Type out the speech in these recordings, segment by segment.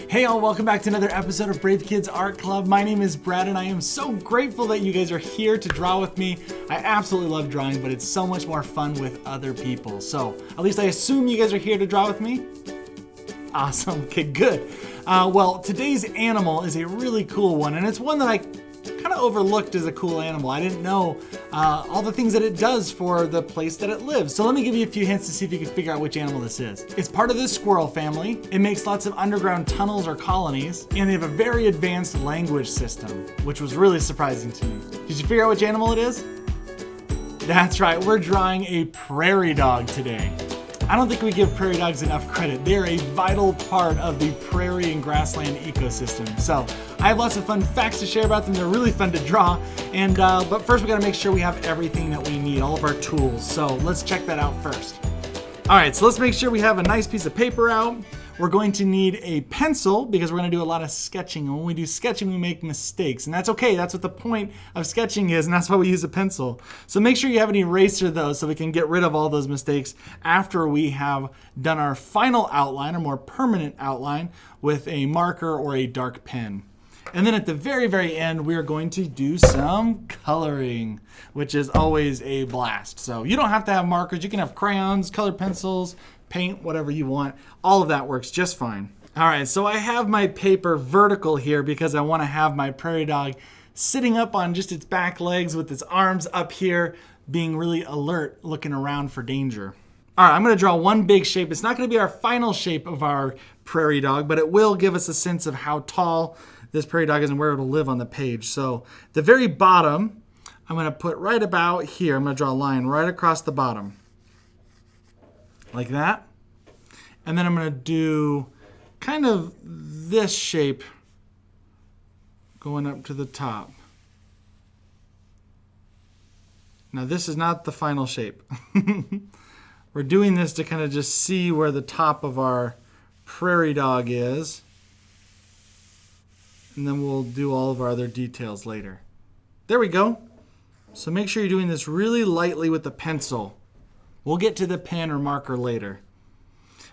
Hey all, welcome back to another episode of Brave Kids Art Club. My name is Brad and I am so grateful that you guys are here to draw with me. I absolutely love drawing, but it's so much more fun with other people. So, at least I assume you guys are here to draw with me? Awesome, okay, good. Well, today's animal is a really cool one, and it's one that I kind of overlooked as a cool animal. I didn't know all the things that it does for the place that it lives. So let me give you a few hints to see if you can figure out which animal this is. It's part of the squirrel family. It makes lots of underground tunnels or colonies, and they have a very advanced language system, which was really surprising to me. Did you figure out which animal it is? That's right, we're drawing a prairie dog today. I don't think we give prairie dogs enough credit. They're a vital part of the prairie and grassland ecosystem. So I have lots of fun facts to share about them. They're really fun to draw. And but first we gotta make sure we have everything that we need, all of our tools. So let's check that out first. All right, so let's make sure we have a nice piece of paper out. We're going to need a pencil because we're going to do a lot of sketching. And when we do sketching, we make mistakes. And that's okay. That's what the point of sketching is, and that's why we use a pencil. So make sure you have an eraser, though, so we can get rid of all those mistakes after we have done our final outline, or more permanent outline, with a marker or a dark pen. And then at the very, very end, we are going to do some coloring, which is always a blast. So you don't have to have markers. You can have crayons, colored pencils, paint, whatever you want. All of that works just fine. All right, so I have my paper vertical here because I want to have my prairie dog sitting up on just its back legs with its arms up here, being really alert, looking around for danger. All right, I'm going to draw one big shape. It's not going to be our final shape of our prairie dog, but it will give us a sense of how tall this prairie dog is and where it'll live on the page. So the very bottom, I'm going to put right about here. I'm going to draw a line right across the bottom. Like that. And then I'm going to do kind of this shape going up to the top. Now this is not the final shape. We're doing this to kind of just see where the top of our prairie dog is. And then we'll do all of our other details later. There we go. So make sure you're doing this really lightly with the pencil. We'll get to the pen or marker later.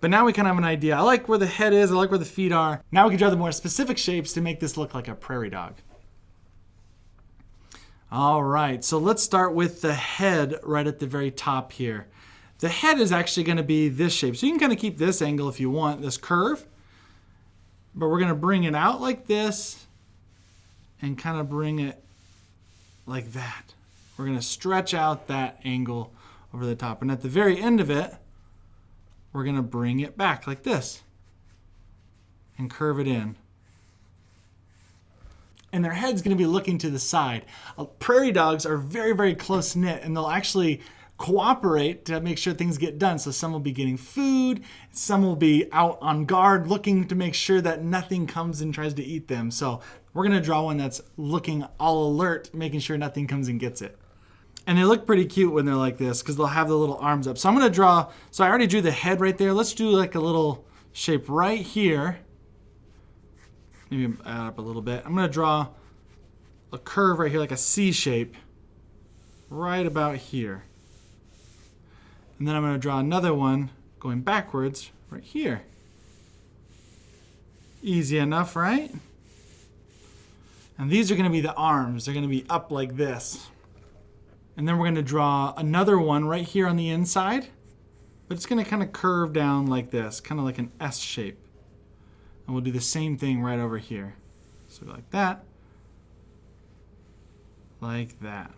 But now we kind of have an idea. I like where the head is. I like where the feet are. Now we can draw the more specific shapes to make this look like a prairie dog. All right, so let's start with the head right at the very top here. The head is actually going to be this shape. So you can kind of keep this angle if you want, this curve. But we're going to bring it out like this and kind of bring it like that. We're going to stretch out that angle over the top. And at the very end of it, we're going to bring it back like this and curve it in. And their head's going to be looking to the side. Prairie dogs are very, very close knit, and they'll actually cooperate to make sure things get done. So some will be getting food, some will be out on guard looking to make sure that nothing comes and tries to eat them. So we're going to draw one that's looking all alert, making sure nothing comes and gets it. And they look pretty cute when they're like this because they'll have the little arms up. So I'm going to draw, so I already drew the head right there. Let's do like a little shape right here. Maybe add up a little bit. I'm going to draw a curve right here, like a C shape, right about here. And then I'm going to draw another one going backwards right here. Easy enough, right? And these are going to be the arms. They're going to be up like this. And then we're going to draw another one right here on the inside, but it's going to kind of curve down like this, kind of like an S shape. And we'll do the same thing right over here. So like that, like that.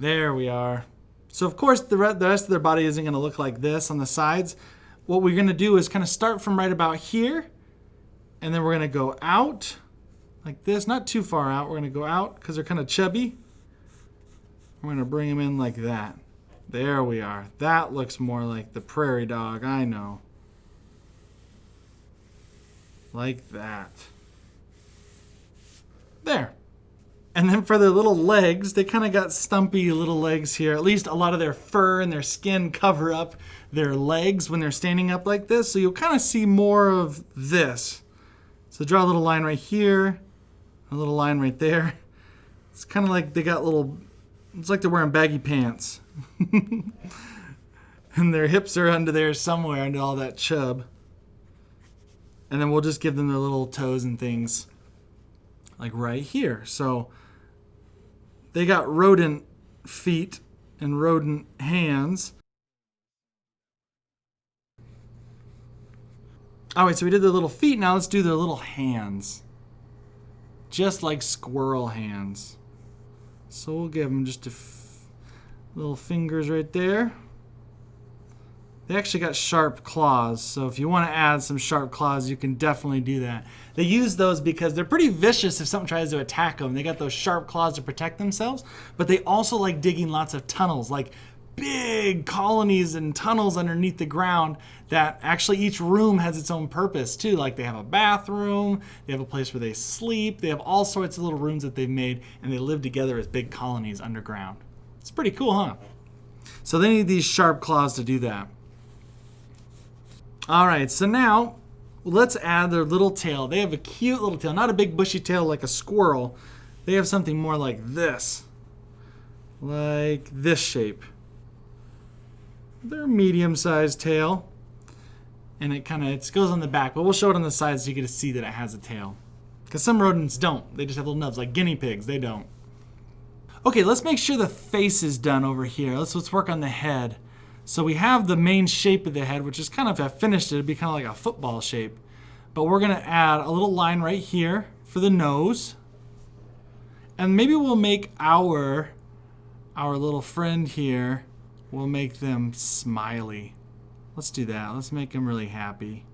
There we are. So of course the rest of their body isn't going to look like this on the sides. What we're going to do is kind of start from right about here, and then we're going to go out like this, not too far out. We're going to go out because they're kind of chubby. We're going to bring them in like that. There we are. That looks more like the prairie dog, I know. Like that. There. And then for their little legs, they kind of got stumpy little legs here. At least a lot of their fur and their skin cover up their legs when they're standing up like this. So you'll kind of see more of this. So draw a little line right here, a little line right there. It's kind of like they got little, it's like they're wearing baggy pants. And their hips are under there somewhere under all that chub. And then we'll just give them their little toes and things like right here. So they got rodent feet and rodent hands. All right, so we did their little feet. Now let's do their little hands. Just like squirrel hands. So we'll give them just little fingers right there. They actually got sharp claws, so if you want to add some sharp claws, you can definitely do that. They use those because they're pretty vicious if something tries to attack them. They got those sharp claws to protect themselves, but they also like digging lots of tunnels, like big colonies and tunnels underneath the ground that actually each room has its own purpose too. Like they have a bathroom, they have a place where they sleep, they have all sorts of little rooms that they've made, and they live together as big colonies underground. It's pretty cool, huh? So they need these sharp claws to do that. All right, so now let's add their little tail. They have a cute little tail, not a big bushy tail like a squirrel. They have something more like this shape. They're medium-sized tail, and it goes on the back, but we'll show it on the side so you get to see that it has a tail. Because some rodents don't. They just have little nubs, like guinea pigs. They don't. Okay, let's make sure the face is done over here. Let's work on the head. So we have the main shape of the head, which is kind of, I finished it, it'd be kind of like a football shape. But we're gonna add a little line right here for the nose. And maybe we'll make our little friend here, we'll make them smiley. Let's do that, let's make them really happy.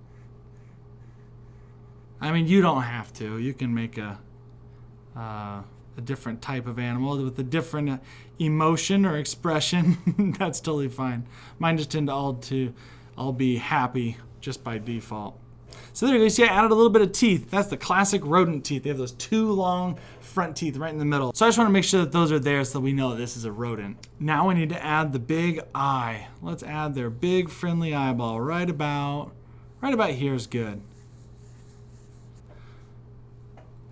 I mean, you don't have to. You can make a different type of animal with a different emotion or expression. That's totally fine. Mine just tend to all be happy just by default. So there you go. See, I added a little bit of teeth. That's the classic rodent teeth. They have those two long front teeth right in the middle. So I just want to make sure that those are there so that we know that this is a rodent. Now we need to add the big eye. Let's add their big friendly eyeball right about here is good.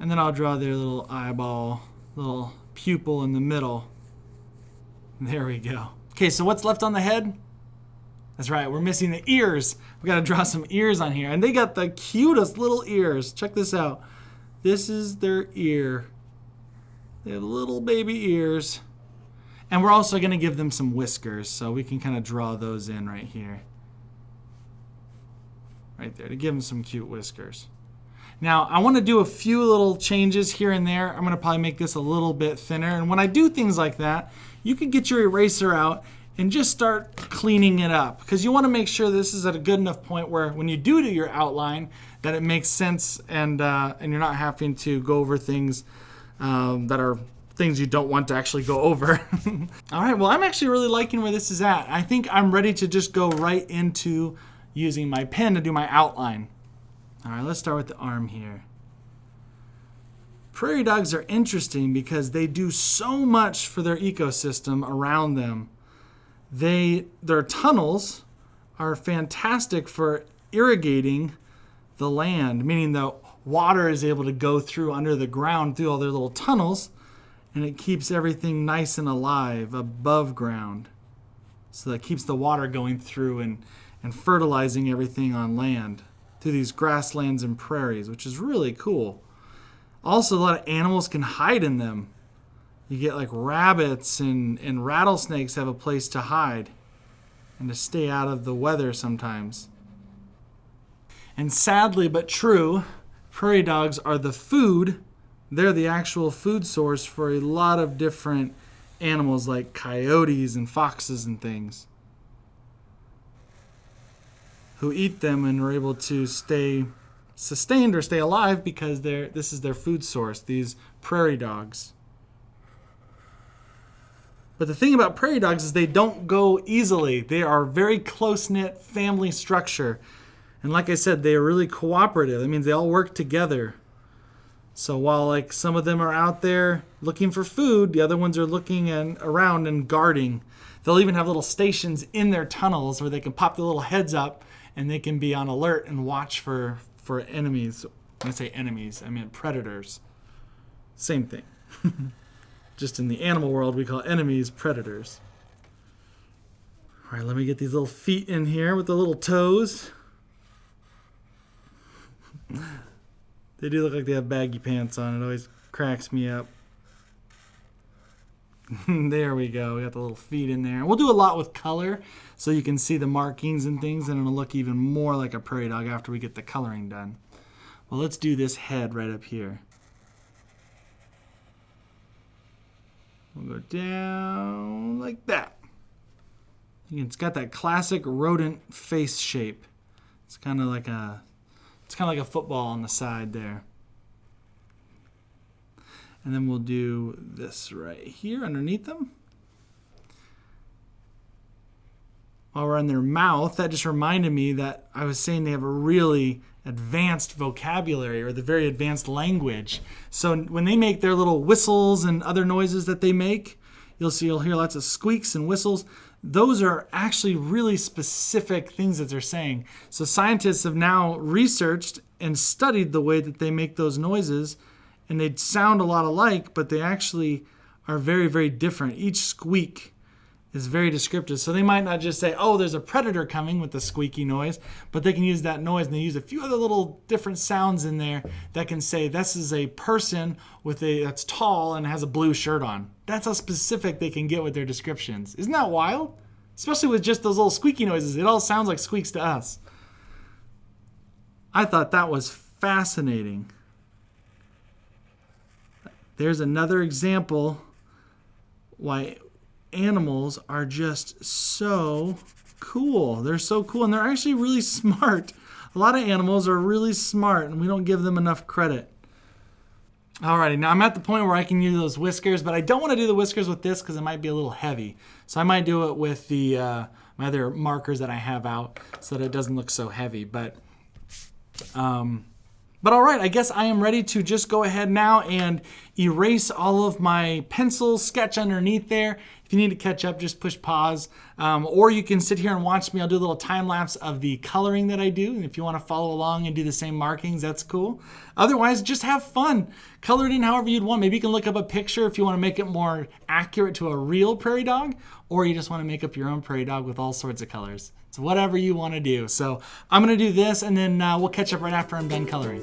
And then I'll draw their little eyeball, little pupil in the middle. There we go. Okay, so what's left on the head? That's right, we're missing the ears. We gotta draw some ears on here. And they got the cutest little ears. Check this out. This is their ear. They have little baby ears. And we're also gonna give them some whiskers, so we can kind of draw those in right here. Right there, to give them some cute whiskers. Now, I want to do a few little changes here and there. I'm going to probably make this a little bit thinner. And when I do things like that, you can get your eraser out and just start cleaning it up. Because you want to make sure this is at a good enough point where when you do your outline, that it makes sense and you're not having to go over things that are things you don't want to actually go over. All right, well, I'm actually really liking where this is at. I think I'm ready to just go right into using my pen to do my outline. All right, let's start with the arm here. Prairie dogs are interesting because they do so much for their ecosystem around them. Their tunnels are fantastic for irrigating the land, meaning the water is able to go through under the ground through all their little tunnels, and it keeps everything nice and alive above ground. So that keeps the water going through and fertilizing everything on land through these grasslands and prairies, which is really cool. Also, a lot of animals can hide in them. You get like rabbits and rattlesnakes have a place to hide and to stay out of the weather sometimes. And sadly but true, prairie dogs are the food. They're the actual food source for a lot of different animals like coyotes and foxes and things, who eat them and are able to stay sustained or stay alive because this is their food source, these prairie dogs. But the thing about prairie dogs is they don't go easily. They are very close-knit family structure. And like I said, they are really cooperative. That means they all work together. So while like some of them are out there looking for food, the other ones are looking around and guarding. They'll even have little stations in their tunnels where they can pop their little heads up and they can be on alert and watch for enemies. When I say enemies, I mean predators. Same thing. Just in the animal world, we call enemies predators. All right, let me get these little feet in here with the little toes. They do look like they have baggy pants on. It always cracks me up. There we go. We got the little feet in there. We'll do a lot with color so you can see the markings and things, and it'll look even more like a prairie dog after we get the coloring done. Well, let's do this head right up here. We'll go down like that. It's got that classic rodent face shape. It's kind of like a football on the side there. And then we'll do this right here underneath them. While we're on their mouth, that just reminded me that I was saying they have a really advanced vocabulary, or the very advanced language. So when they make their little whistles and other noises that they make, you'll hear lots of squeaks and whistles. Those are actually really specific things that they're saying. So scientists have now researched and studied the way that they make those noises, and they sound a lot alike, but they actually are very, very different. Each squeak is very descriptive. So they might not just say, oh, there's a predator coming with the squeaky noise, but they can use that noise, and they use a few other little different sounds in there that can say this is a person that's tall and has a blue shirt on. That's how specific they can get with their descriptions. Isn't that wild? Especially with just those little squeaky noises. It all sounds like squeaks to us. I thought that was fascinating. There's another example why animals are just so cool. They're so cool, and they're actually really smart. A lot of animals are really smart, and we don't give them enough credit. Alrighty, now I'm at the point where I can use those whiskers, but I don't want to do the whiskers with this because it might be a little heavy. So I might do it with the my other markers that I have out so that it doesn't look so heavy. But all right, I guess I am ready to just go ahead now and erase all of my pencil sketch underneath there. If you need to catch up, just push pause. Or you can sit here and watch me. I'll do a little time lapse of the coloring that I do. And if you want to follow along and do the same markings, that's cool. Otherwise, just have fun. Color it in however you'd want. Maybe you can look up a picture if you want to make it more accurate to a real prairie dog, or you just want to make up your own prairie dog with all sorts of colors. It's whatever you want to do. So I'm going to do this, and then we'll catch up right after I'm done coloring.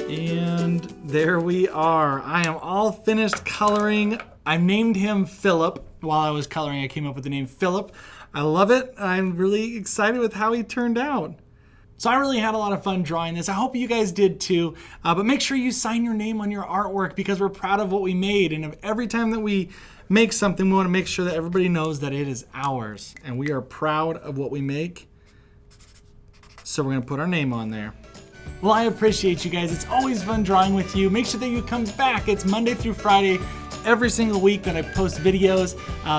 And there we are. I am all finished coloring. I named him Philip. While I was coloring, I came up with the name Philip. I love it. I'm really excited with how he turned out. So I really had a lot of fun drawing this. I hope you guys did too. But make sure you sign your name on your artwork because we're proud of what we made. And every time that we make something, we want to make sure that everybody knows that it is ours. And we are proud of what we make. So we're going to put our name on there. Well, I appreciate you guys. It's always fun drawing with you. Make sure that you come back. It's Monday through Friday, every single week that I post videos.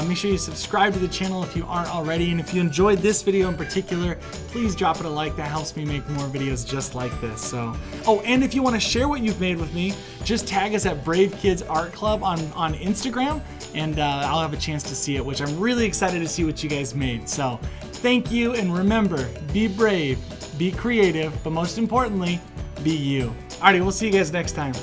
Make sure you subscribe to the channel if you aren't already. And if you enjoyed this video in particular, please drop it a like. That helps me make more videos just like this. So, oh, and if you want to share what you've made with me, just tag us at Brave Kids Art Club on Instagram, and I'll have a chance to see it, which I'm really excited to see what you guys made. So thank you, and remember, be brave, be creative, but most importantly, be you. Alrighty, we'll see you guys next time.